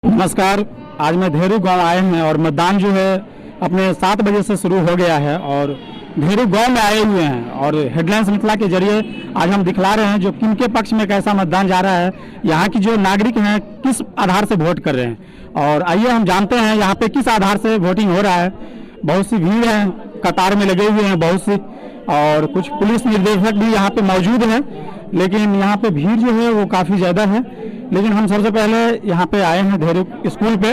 नमस्कार। आज मैं धेरू गांव आए हैं और मतदान जो है अपने 7 बजे से शुरू हो गया है और धेरू गांव में आए हुए हैं और हेडलाइंस मिथिला के जरिए आज हम दिखला रहे हैं जो किनके पक्ष में कैसा मतदान जा रहा है, यहाँ की जो नागरिक हैं किस आधार से वोट कर रहे हैं। और आइए हम जानते हैं यहाँ पे किस आधार से वोटिंग हो रहा है। बहुत सी भीड़ है, कतार में लगे हुए हैं बहुत सी, और कुछ पुलिस निर्देशक भी यहाँ पे मौजूद है, लेकिन यहाँ पे भीड़ जो है वो काफ़ी ज़्यादा है। लेकिन हम सबसे पहले यहाँ पे आए हैं धेरू स्कूल पे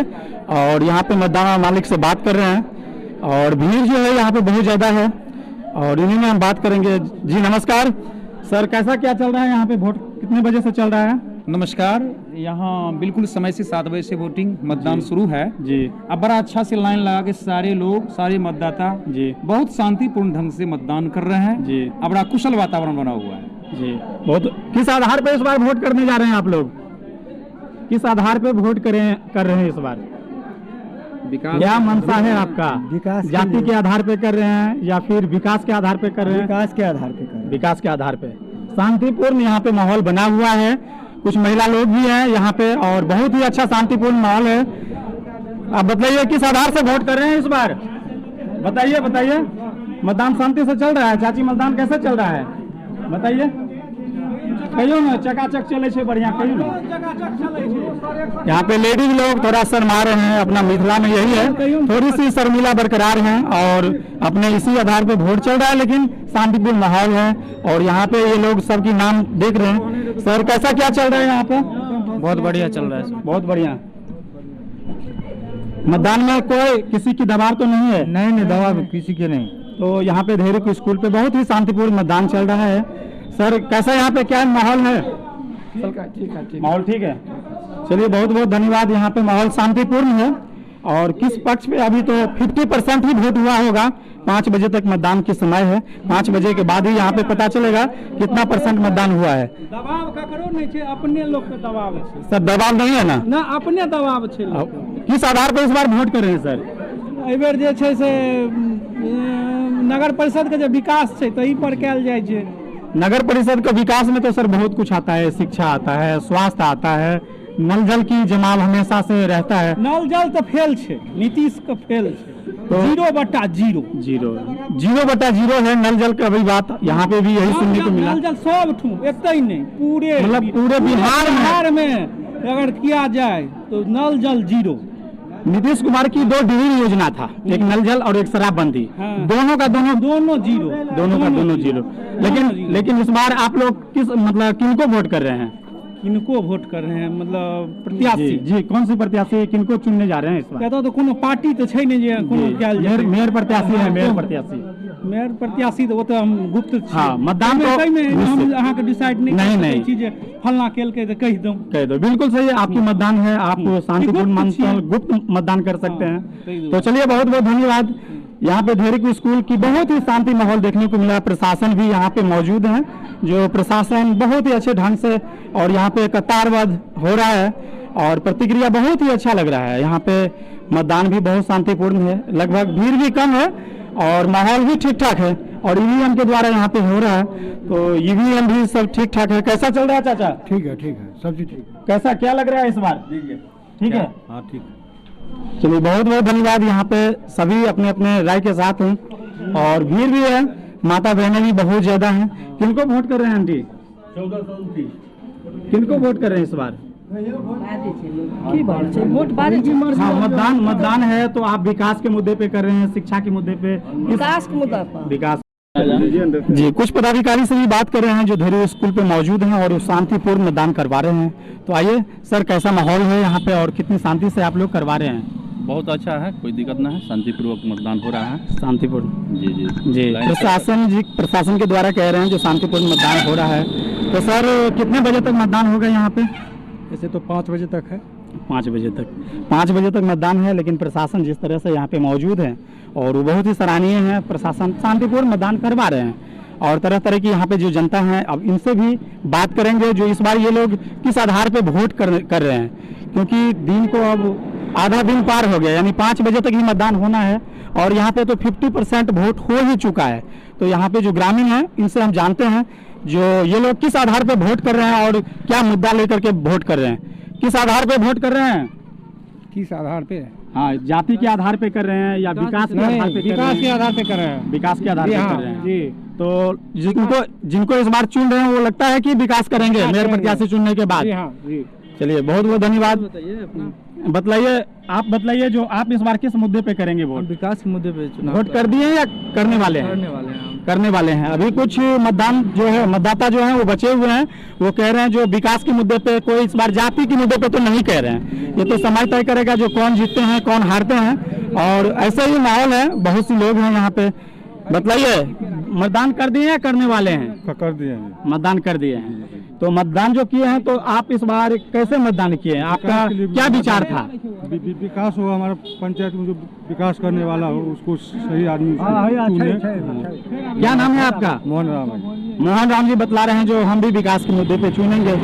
और यहाँ पे मतदान मालिक से बात कर रहे हैं और भीड़ जो है यहाँ पे बहुत ज़्यादा है और इन्हीं में हम बात करेंगे। जी नमस्कार सर, कैसा क्या चल रहा है यहाँ पे? वोट कितने बजे से चल रहा है? नमस्कार। यहाँ बिल्कुल समय से 7 बजे से वोटिंग मतदान शुरू है जी। अब बड़ा अच्छा से लाइन लगा के सारे लोग, सारे मतदाता जी बहुत शांतिपूर्ण ढंग से मतदान कर रहे हैं जी। अब बड़ा कुशल वातावरण बना हुआ है जी। बहुत किस आधार पे इस बार वोट करने जा रहे हैं आप लोग? किस आधार पे वोट कर रहे हैं इस बार? विकास क्या मनसा है आपका? विकास जाति के आधार पे कर रहे हैं या फिर विकास के आधार पे कर रहे हैं? विकास के आधार पे कर रहे हैं। विकास के आधार पे शांतिपूर्ण यहाँ पे माहौल बना हुआ है। कुछ महिला लोग भी हैं यहाँ पे और बहुत ही अच्छा शांतिपूर्ण माहौल है। आप बताइए किस आधार से वोट कर रहे हैं इस बार? बताइए बताइए। मतदान शांति से चल रहा है? चाची मतदान कैसे चल रहा है बताइए। कहियो ना, चकाचक चले छे, बढ़िया कहियो ना। यहाँ पे लेडीज लोग थोड़ा शर्मा रहे हैं, अपना मिथिला में यही है, थोड़ी सी शर्मिला बरकरार है और अपने इसी आधार पे वोट चल रहा है, लेकिन शांतिपूर्ण माहौल है। और यहाँ पे ये लोग सबकी नाम देख रहे हैं। सर कैसा क्या चल रहा है यहाँ पे? बहुत बढ़िया चल रहा है। बहुत बढ़िया। मतदान में कोई किसी की दबाव तो नहीं है? नहीं, दबाव किसी के नहीं। तो यहाँ पे धेरू के स्कूल पे बहुत ही शांतिपूर्ण मतदान चल रहा है। सर कैसा यहाँ पे क्या माहौल है? माहौल ठीक है। चलिए बहुत बहुत धन्यवाद। यहाँ पे माहौल शांतिपूर्ण है और किस पक्ष पे अभी तो 50% ही वोट हुआ होगा। 5 बजे तक मतदान की समय है। 5 बजे के बाद ही यहाँ पे पता चलेगा कितना परसेंट मतदान हुआ है। दबाव का करो नहीं छे, अपने लोग के दबाव है सर। दबाव नहीं है ना? ना, अपने दबाव छे। किस आधार पे इस बार वोट कर रहे हैं सर? एहि बेर जे छै से नगर परिषद के जो विकास छै तो ई पर कैल जाय छै। नगर परिषद के विकास में तो सर बहुत कुछ आता है, शिक्षा आता है, स्वास्थ्य आता है, नल जल की जमाव हमेशा से रहता है। नल जल तो फेल छे, नीतीश का फेल छे। तो 0/0 0/0 है नल जल का। अभी बात यहाँ पे भी यही सुनने को मिला। नल जल सब ठू एक ही नहीं, पूरे मतलब पूरे बिहार में अगर किया जाए तो नल जल 0। नीतीश कुमार की 2 डिवीजन योजना था, एक नल जल और एक शराबबंदी। हाँ। दोनों का दोनों 0। लेकिन इस बार आप लोग किस मतलब किनको वोट कर रहे हैं? किनको वोट कर रहे हैं मतलब प्रत्याशी? जी कौन सी प्रत्याशी किनको चुनने जा रहे हैं इस बार? कहता तो कोनो पार्टी तो छै नहीं जे कोनो कैल जाय। मेयर प्रत्याशी है। मेयर प्रत्याशी तो वो तो हम गुप्त छी। हाँ, मतदान तो हम अहाँ के डिसाइड नहीं चीज फलना केल के तो कह दो। बिल्कुल सही है। आपकी मतदान है, आप शांतिपूर्ण गुप्त मतदान कर सकते हैं। तो चलिए बहुत बहुत धन्यवाद। यहाँ पे धेरू स्कूल की बहुत ही शांति माहौल देखने को मिला। प्रशासन भी यहाँ पे मौजूद है, जो प्रशासन बहुत ही अच्छे ढंग से और यहाँ पे कतारबद्ध हो रहा है और प्रतिक्रिया बहुत ही अच्छा लग रहा है। यहाँ पे मतदान भी बहुत शांतिपूर्ण है, लगभग भीड़ भी कम है और माहौल भी ठीक ठाक है और ईवीएम के द्वारा यहाँ पे हो रहा है, तो ईवीएम भी सब ठीक ठाक है। कैसा चल रहा है चाचा? ठीक है सब चीज ठीक। कैसा क्या लग रहा है इस बार? ठीक है। हाँ ठीक। चलिए बहुत बहुत धन्यवाद। यहाँ पे सभी अपने अपने राय के साथ हैं और भीड़ भी है, माता बहनें भी बहुत ज्यादा हैं। किनको वोट कर रहे हैं आंटी? 1429। किनको वोट कर रहे हैं इस बार? हाँ, मतदान है तो आप विकास के मुद्दे पे कर रहे हैं, शिक्षा के मुद्दे पे? विकास के मुद्दा पर। विकास जी। कुछ पदाधिकारी से भी बात कर रहे हैं जो धेरू स्कूल पे मौजूद हैं और शांतिपूर्ण मतदान करवा रहे हैं। तो आइए सर, कैसा माहौल है यहाँ पे और कितनी शांति से आप लोग करवा रहे हैं? बहुत अच्छा है, कोई दिक्कत नहीं है, शांतिपूर्वक मतदान हो रहा है। शांतिपूर्ण जी। प्रशासन के द्वारा कह रहे हैं जो शांतिपूर्ण मतदान हो रहा है। तो सर कितने बजे तक मतदान होगा यहाँ पे? ऐसे तो 5 बजे तक है। 5 बजे तक मतदान है, लेकिन प्रशासन जिस तरह से यहाँ पे मौजूद है और वो बहुत ही सराहनीय है। प्रशासन शांतिपूर्ण मतदान करवा रहे हैं और तरह तरह की यहाँ पे जो जनता है, अब इनसे भी बात करेंगे जो इस बार ये लोग किस आधार पे वोट कर रहे हैं, क्योंकि दिन को अब आधा दिन पार हो गया, यानी 5 बजे तक ही मतदान होना है और यहाँ पे तो 50% वोट हो ही चुका है। तो यहाँ पे जो ग्रामीण है इनसे हम जानते हैं जो ये लोग किस आधार पे वोट कर रहे हैं और क्या मुद्दा लेकर के वोट कर रहे हैं। किस आधार पे वोट कर रहे हैं? किस आधार पे? हाँ, जाति के आधार पे कर रहे हैं या विकास के आधार पे कर रहे विकास के हैं? आधार पे कर रहे हैं। विकास के आधार जी पे हाँ, कर रहे हैं। जी। तो जिनको इस बार चुन रहे हैं वो लगता है कि विकास करेंगे मेयर प्रत्याशी चुनने के बाद। जी हाँ, जी। चलिए, बहुत बहुत धन्यवाद। बतलाइए, आप बतलाइए, जो आप इस बार किस मुद्दे पे करेंगे वोट? विकास के मुद्दे पे चुनाव वोट कर दिए या करने वाले हैं? करने वाले हैं। अभी कुछ मतदान जो है, मतदाता जो है वो बचे हुए हैं, वो कह रहे हैं जो विकास के मुद्दे पे, कोई इस बार जाति के मुद्दे पे तो नहीं कह रहे हैं। ये तो समय तय करेगा जो कौन जीतते हैं कौन हारते हैं, और ऐसा ही माहौल है। बहुत से लोग हैं यहाँ पे। बतलाइए, मतदान कर दिए या करने वाले हैं? कर दिए हैं। मतदान कर दिए हैं। तो मतदान जो किए हैं, तो आप इस बार कैसे मतदान किए हैं? आपका क्या विचार था? विकास होगा, हमारा पंचायत में जो विकास करने वाला हो उसको सही आदमी चुने। क्या नाम है आपका? मोहन राम। मोहन राम जी बतला रहे हैं जो हम भी विकास के मुद्दे पे चुनेंगे।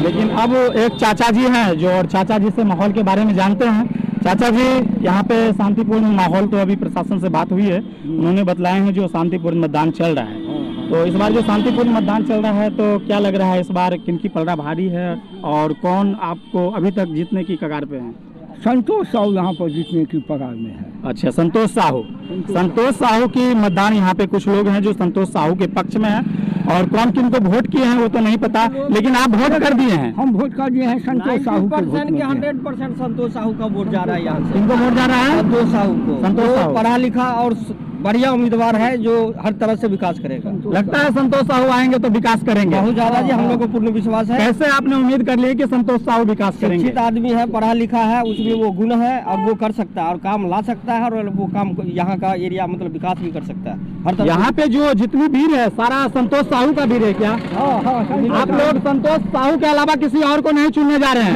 लेकिन अब एक चाचा जी हैं जो, और चाचा जी से माहौल के बारे में जानते हैं। चाचा जी, यहाँ पे शांतिपूर्ण माहौल, तो अभी प्रशासन से बात हुई है, उन्होंने बतलाए हैं जो शांतिपूर्ण मतदान चल रहा है। तो इस बार जो शांतिपूर्ण मतदान चल रहा है, तो क्या लग रहा है इस बार किनकी पलड़ा भारी है और कौन आपको अभी तक जीतने की कगार पे है? संतोष साहू यहाँ पर जीतने की पगार में है। अच्छा, संतोष साहू। संतोष साहू की मतदान, यहाँ पे कुछ लोग हैं जो संतोष साहू के पक्ष में है, और कौन किनको वोट किए हैं वो तो नहीं पता, लेकिन आप वोट कर दिए हैं। हम वोट कर दिए हैं संतोष साहू के वोट में। 100% संतोष साहू का वोट जा रहा है यहाँ से। किनको वोट जा रहा है? संतोष साहू को। संतोष वो साहू पढ़ा लिखा और बढ़िया उम्मीदवार है जो हर तरह से विकास करेगा। लगता है संतोष साहू आएंगे तो विकास करेंगे। बहुत ज्यादा जी, हम लोग को पूर्ण विश्वास है। कैसे आपने उम्मीद कर ली कि संतोष साहू विकास करेंगे? शिक्षित आदमी है, पढ़ा लिखा है, उसमें वो गुण है और वो कर सकता है और काम ला सकता है, और वो काम यहाँ का एरिया मतलब विकास भी कर सकता है हर तरह। यहाँ पे जो जितनी भीड़ है सारा संतोष साहू का भीड़ है क्या? आप लोग संतोष साहू के अलावा किसी और को नहीं चुनने जा रहे हैं?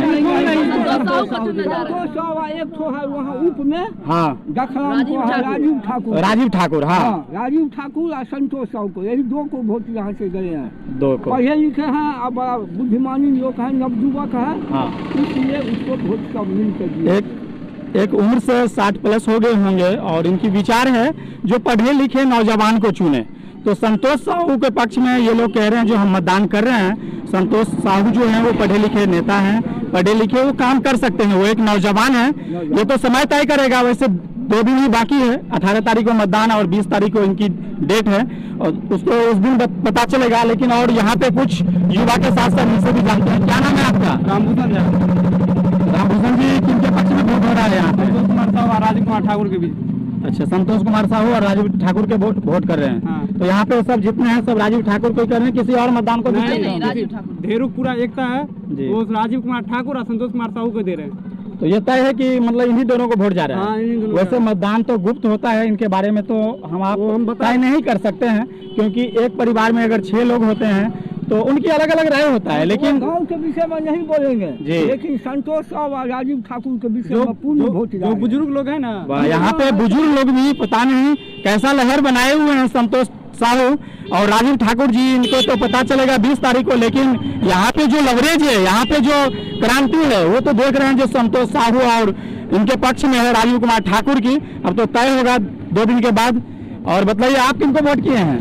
एक तो है वहाँ उप में, हाँ, राजीव ठाकुर। राजीव ठाकुर, हाँ, राजीव ठाकुर और संतोष साहू को, यही दो को वोट यहाँ से गए हैं। दो को। पढ़े लिखे हैं और बड़ा बुद्धिमानी लोग हैं, नवयुवक है, हाँ, इसलिए उसको वोट का मिल कर एक उम्र से 60 प्लस हो गए होंगे, और इनकी विचार है जो पढ़े लिखे नौजवान को चुने। तो संतोष साहू के पक्ष में ये लोग कह रहे हैं जो हम मतदान कर रहे हैं, संतोष साहू जो हैं वो पढ़े लिखे नेता हैं, पढ़े लिखे, वो काम कर सकते हैं, वो एक नौजवान है। ये तो समय तय करेगा। वैसे 2 दिन ही बाकी है, 18 तारीख को मतदान और 20 तारीख को इनकी डेट है, और उसको उस दिन पता चलेगा। लेकिन और यहाँ पे कुछ युवा के साथ साथ इनसे भी जानते हैं। क्या नाम है आपका? रामभूषण। रामभूषण जी, किनके पक्ष में वोट हो रहा है यहाँ पे? संतोष कुमार साहू और राजीव कुमार ठाकुर के बीच। अच्छा, संतोष कुमार साहू और राजीव ठाकुर के वोट कर रहे हैं। हाँ। तो यहाँ पे सब जितने हैं सब राजीव ठाकुर को ही कर रहे हैं, किसी और मतदान को ढेरू पूरा एकता है, जी। वो राजीव कुमार ठाकुर और संतोष कुमार साहू को दे रहे हैं। तो ये तय है कि मतलब इन्हीं दोनों को वोट जा रहा हाँ, है। इन्हीं दोनों वैसे मतदान तो गुप्त होता है, इनके बारे में तो हम तय नहीं कर सकते हैं, क्योंकि एक परिवार में अगर 6 लोग होते हैं तो उनकी अलग अलग राय होता है। लेकिन गांव के विषय में नहीं बोलेंगे जी, लेकिन संतोष साहू और राजीव ठाकुर के विषय में पूर्ण वोट। जो बुजुर्ग लोग हैं ना, यहाँ पे बुजुर्ग लोग भी पता नहीं कैसा लहर बनाए हुए हैं संतोष साहू और राजीव ठाकुर जी। इनको तो पता चलेगा 20 तारीख को, लेकिन यहाँ पे जो लवरेज है, यहाँ पे जो क्रांति है, वो तो देख रहे हैं जो संतोष साहू और इनके पक्ष में है राजीव कुमार ठाकुर की। अब तो तय होगा 2 दिन के बाद। और बताइए, आप किनको वोट किए हैं?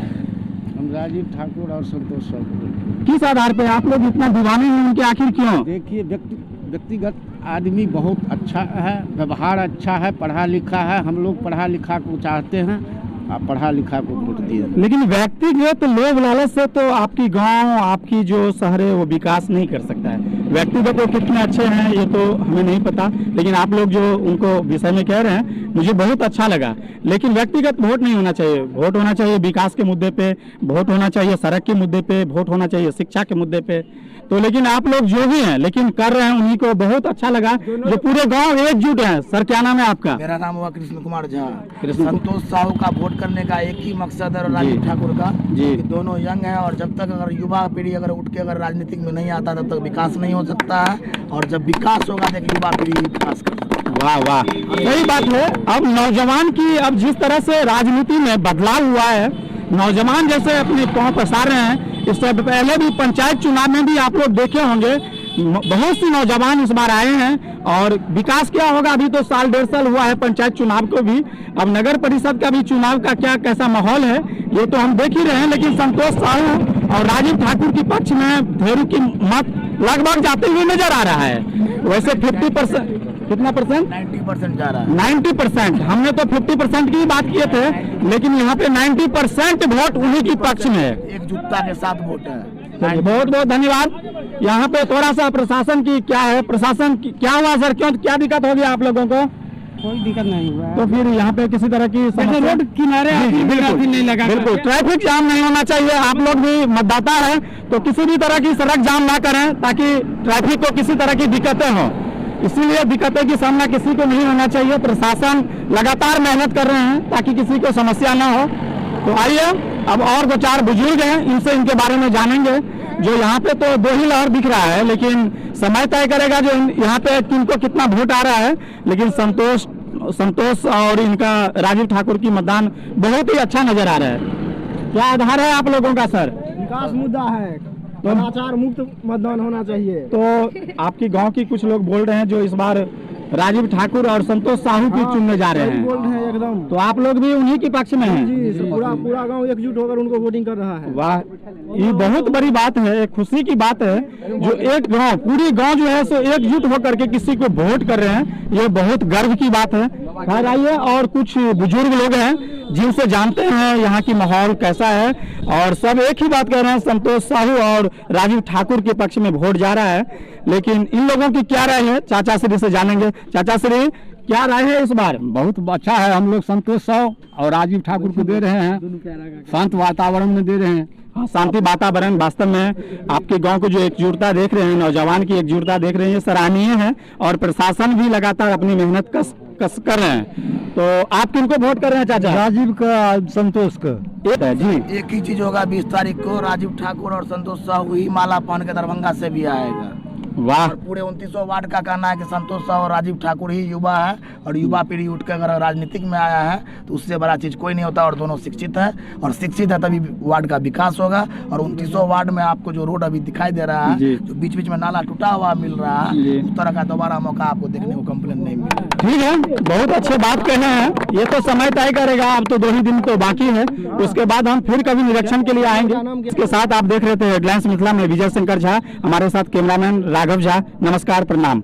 हम राजीव ठाकुर और संतोष साहू। किस आधार पे आप लोग इतना दीवाने हैं उनके, आखिर क्यों? देखिए, व्यक्तिगत आदमी बहुत अच्छा है, व्यवहार अच्छा है, पढ़ा लिखा है। हम लोग पढ़ा लिखा को चाहते हैं, आप पढ़ा लिखा को वोट दिए। लेकिन व्यक्तिगत लोभ लालच से तो आपकी गांव, आपकी जो शहर है वो विकास नहीं कर सकता है। व्यक्तिगत वो कितने अच्छे हैं ये तो हमें नहीं पता, लेकिन आप लोग जो उनको विषय में कह रहे हैं मुझे बहुत अच्छा लगा। लेकिन व्यक्तिगत वोट नहीं होना चाहिए, वोट होना चाहिए विकास के मुद्दे पे, वोट होना चाहिए सड़क के मुद्दे पे, वोट होना चाहिए शिक्षा के मुद्दे पे। तो लेकिन आप लोग जो भी हैं लेकिन कर रहे हैं, उन्हीं को बहुत अच्छा लगा जो पूरे गांव एकजुट है। सर, क्या नाम है आपका? मेरा नाम हुआ कृष्ण कुमार झा। संतोष साहू का वोट करने का एक ही मकसद है, राजीव ठाकुर का, कि दोनों यंग है, और जब तक अगर युवा पीढ़ी अगर उठ के अगर राजनीतिक में नहीं आता तब तक विकास नहीं हो सकता है, और जब विकास होगा तो युवा पीढ़ी विकास कर सकती है। वाह वाह, सही बात है। अब नौजवान की, अब जिस तरह से राजनीति में बदलाव हुआ है, नौजवान जैसे अपने पांव पसार रहे हैं। इससे पहले भी पंचायत चुनाव में भी आप लोग देखे होंगे बहुत सी नौजवान इस बार आए हैं, और विकास क्या होगा अभी तो 1.5 साल हुआ है पंचायत चुनाव को भी। अब नगर परिषद का भी चुनाव का क्या कैसा माहौल है ये तो हम देख ही रहे हैं। लेकिन संतोष साहू और राजीव ठाकुर के पक्ष में ढेरू की मत लगभग जाते हुए नजर आ रहा है। वैसे 50% कितना परसेंट? 90% जा रहा है। 90%। हमने तो 50% की बात किए थे, लेकिन यहाँ पे 90% वोट उन्हीं के पक्ष में है। एकजुटता के साथ वोट है। चलिए, बहुत बहुत धन्यवाद। यहाँ पे थोड़ा सा प्रशासन की क्या है, प्रशासन की क्या हुआ सर, क्यों क्या दिक्कत हो गई आप लोगों को? कोई दिक्कत नहीं हुआ है। तो फिर यहाँ पे किसी तरह की समस्या रोड किनारे जी, आदमी बिल्कुल नहीं लगा बिल्कुल ट्रैफिक जाम नहीं होना चाहिए। आप लोग भी मतदाता हैं तो किसी भी तरह की सड़क जाम ना करें ताकि ट्रैफिक को किसी तरह की दिक्कतें हो। इसीलिए दिक्कतें की सामना किसी को नहीं होना चाहिए। प्रशासन लगातार मेहनत कर रहे हैं ताकि किसी को समस्या ना हो। तो आइए अब और 2-4 बुजुर्ग हैं, इनसे इनके बारे में जानेंगे। जो यहाँ पे तो 2 ही लहर दिख रहा है, लेकिन समय तय करेगा जो यहाँ पे किनको कितना वोट आ रहा है। लेकिन संतोष और इनका राजीव ठाकुर की मतदान बहुत ही अच्छा नजर आ रहा है। क्या आधार है आप लोगों का सर? विकास मुद्दा है, भ्रष्टाचार मुक्त मतदान होना चाहिए। तो आपकी गांव की कुछ लोग बोल रहे हैं जो इस बार राजीव ठाकुर और संतोष साहू की चुनने जा रहे बोल हैं। रहे हैं एकदम। तो आप लोग भी उन्हीं के पक्ष में हैं? जी, पूरा गांव एकजुट होकर उनको वोटिंग कर रहा है। वाह, ये बहुत बड़ी बात है, एक खुशी की बात है। जो एक गांव, पूरी गांव जो है सो एकजुट होकर के किसी को वोट कर रहे हैं, ये बहुत गर्व की बात है। खैर आइए और कुछ बुजुर्ग लोग हैं जिनसे जानते हैं यहाँ की माहौल कैसा है, और सब एक ही बात कह रहे हैं, संतोष साहू और राजीव ठाकुर के पक्ष में वोट जा रहा है। लेकिन इन लोगों की क्या राय है, चाचा श्री से जानेंगे। चाचा श्री, क्या राय है इस बार? बहुत अच्छा है। हम लोग संतोष साहू और राजीव ठाकुर को दे रहे हैं। शांत वातावरण में दे रहे हैं। हाँ, शांति वातावरण। वास्तव में आपके गांव को जो एकजुटता देख रहे हैं, नौजवान की एकजुटता देख रहे हैं, ये सराहनीय है। और प्रशासन भी लगातार अपनी मेहनत कस कर रहे हैं। तो आप किनको वोट कर रहे हैं चाचा? राजीव का, संतोष का। जी, एक ही चीज होगा 20 तारीख को, राजीव ठाकुर और संतोष साहू ही माला पहन के दरभंगा से भी आएगा। वाह। और पूरे 2900 वार्ड का कहना है कि संतोष साहू और राजीव ठाकुर ही युवा है, और युवा पीढ़ी उठ कर अगर राजनीतिक में आया है तो उससे बड़ा चीज कोई नहीं होता। और दोनों शिक्षित है, और शिक्षित है तभी वार्ड का विकास होगा। और 2900 वार्ड में आपको जो रोड अभी दिखाई दे रहा है, जो बीच बीच में नाला टूटा हुआ मिल रहा है, उस तरह का दोबारा मौका आपको देखने को कंप्लेन नहीं मिलेगा। ठीक है, बहुत अच्छे बात कहना है। ये तो समय तय करेगा, अब तो 2 ही दिन तो बाकी है, उसके बाद हम फिर कभी निरीक्षण के लिए आएंगे। इसके साथ आप देख रहे थे हेडलाइंस मिथिला में विजय शंकर झा, हमारे साथ कैमरामैन राघव झा। नमस्कार, प्रणाम।